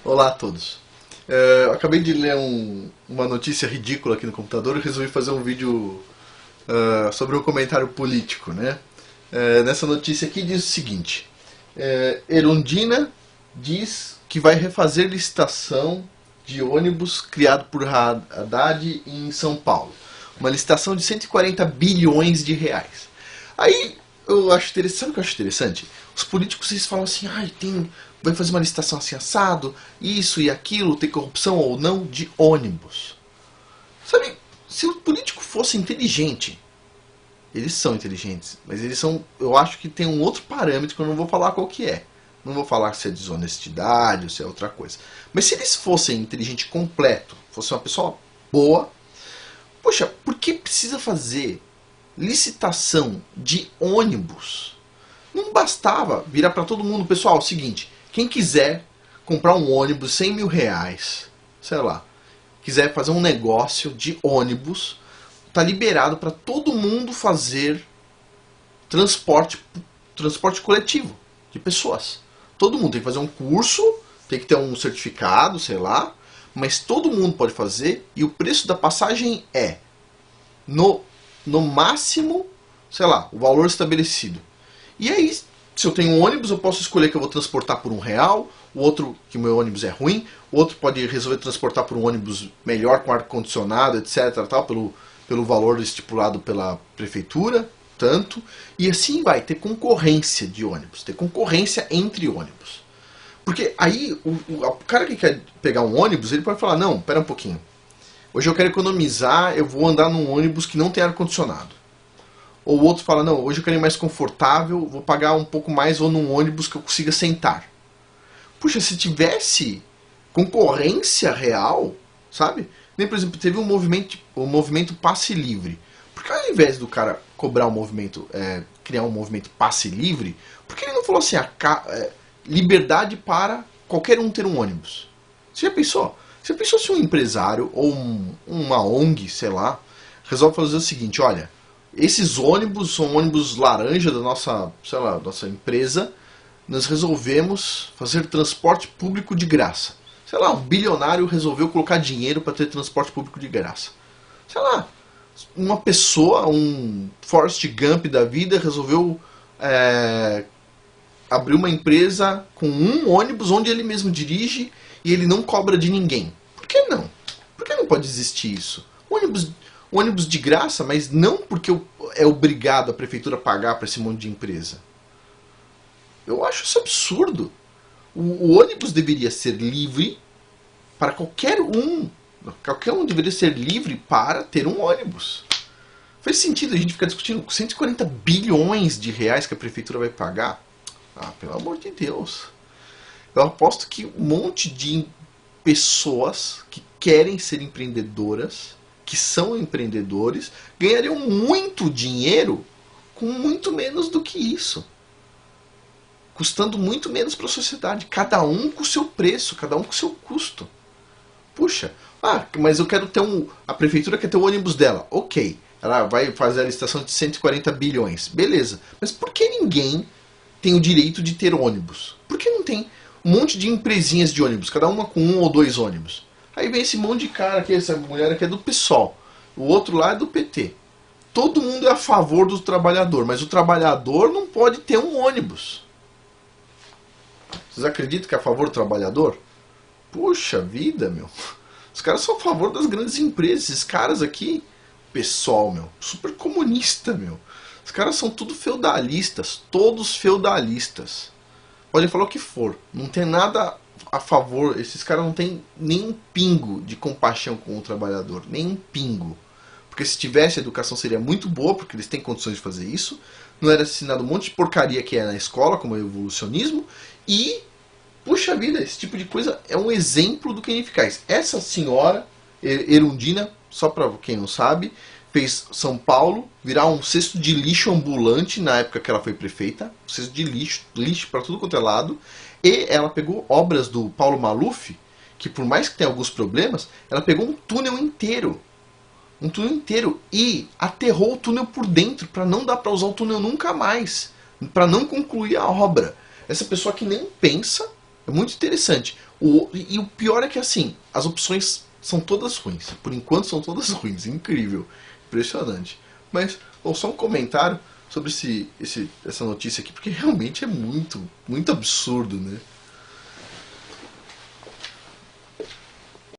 Olá a todos. Eu acabei de ler uma notícia ridícula aqui no computador e resolvi fazer um vídeo sobre um comentário político, né? Nessa notícia aqui diz o seguinte: Erundina diz que vai refazer licitação de ônibus criado por Haddad em São Paulo. Uma licitação de 140 bilhões de reais. Aí eu acho interessante, sabe o que eu acho interessante? Os políticos eles falam assim, vai fazer uma licitação assim assado, isso e aquilo, tem corrupção ou não de ônibus. Sabe, se o político fosse inteligente, eles são inteligentes, mas eles são, eu acho que tem um outro parâmetro que eu não vou falar qual que é. Não vou falar se é desonestidade ou se é outra coisa. Mas se eles fossem inteligente completo, fosse uma pessoa boa, poxa, por que precisa fazer licitação de ônibus? Não bastava virar para todo mundo, pessoal, é o seguinte, quem quiser comprar um ônibus 100 mil reais, sei lá, quiser fazer um negócio de ônibus, tá liberado para todo mundo fazer transporte coletivo de pessoas. Todo mundo tem que fazer um curso, tem que ter um certificado, sei lá, mas todo mundo pode fazer e o preço da passagem é no máximo, sei lá, o valor estabelecido. E aí, se eu tenho um ônibus, eu posso escolher que eu vou transportar por R$ 1, o outro, que o meu ônibus é ruim, o outro pode resolver transportar por um ônibus melhor, com ar-condicionado, etc, tal, pelo valor estipulado pela prefeitura, tanto, e assim vai, ter concorrência de ônibus, ter concorrência entre ônibus. Porque aí, o cara que quer pegar um ônibus, ele pode falar, não, pera um pouquinho, hoje eu quero economizar, eu vou andar num ônibus que não tem ar-condicionado. Ou o outro fala, não, hoje eu quero ir mais confortável, vou pagar um pouco mais, vou num ônibus que eu consiga sentar. Puxa, se tivesse concorrência real, sabe? Nem, por exemplo, teve o movimento passe livre. Por que ao invés do cara cobrar um movimento, criar um movimento passe livre, por que ele não falou assim, liberdade para qualquer um ter um ônibus? Você já pensou? Você pensou se um empresário ou uma ONG, sei lá, resolve fazer o seguinte, olha, esses ônibus são ônibus laranja da nossa, sei lá, nossa empresa. Nós resolvemos fazer transporte público de graça. Sei lá, um bilionário resolveu colocar dinheiro para ter transporte público de graça. Sei lá, uma pessoa, um Forrest Gump da vida, resolveu abrir uma empresa com um ônibus onde ele mesmo dirige e ele não cobra de ninguém. Por que não? Por que não pode existir isso? Ônibus de graça, mas não porque é obrigado a prefeitura a pagar para esse monte de empresa. Eu acho isso absurdo. O ônibus deveria ser livre para qualquer um. Qualquer um deveria ser livre para ter um ônibus. Faz sentido a gente ficar discutindo 140 bilhões de reais que a prefeitura vai pagar? Ah, pelo amor de Deus. Eu aposto que um monte de pessoas que querem ser empreendedoras, que são empreendedores, ganhariam muito dinheiro com muito menos do que isso. Custando muito menos para a sociedade. Cada um com o seu preço, cada um com o seu custo. Puxa, mas eu quero ter a prefeitura quer ter o ônibus dela. Ok, ela vai fazer a licitação de 140 bilhões. Beleza, mas por que ninguém tem o direito de ter ônibus? Por que não tem um monte de empresinhas de ônibus, cada uma com 1 ou 2 ônibus? Aí vem esse monte de cara aqui, essa mulher aqui é do PSOL, o outro lá é do PT. Todo mundo é a favor do trabalhador, mas o trabalhador não pode ter um ônibus. Vocês acreditam que é a favor do trabalhador? Puxa vida, meu. Os caras são a favor das grandes empresas. Esses caras aqui, PSOL, meu, super comunista, meu. Os caras são tudo feudalistas, todos feudalistas. Podem falar o que for, não tem nada a favor, esses caras não têm nem um pingo de compaixão com o trabalhador, nem um pingo. Porque se tivesse, a educação seria muito boa, porque eles têm condições de fazer isso. Não era ensinado um monte de porcaria que é na escola, como o evolucionismo. E, puxa vida, esse tipo de coisa é um exemplo do que é ineficaz. Essa senhora, Erundina, só para quem não sabe, fez São Paulo virar um cesto de lixo ambulante na época que ela foi prefeita. Um cesto de lixo para tudo quanto é lado. E ela pegou obras do Paulo Maluf, que por mais que tenha alguns problemas, ela pegou um túnel inteiro. E aterrou o túnel por dentro para não dar para usar o túnel nunca mais, para não concluir a obra. Essa pessoa que nem pensa, É muito interessante. E o pior é que assim, as opções são todas ruins. Por enquanto são todas ruins. Incrível. Impressionante. Mas, bom, só um comentário sobre essa notícia aqui, porque realmente é muito, muito absurdo, né?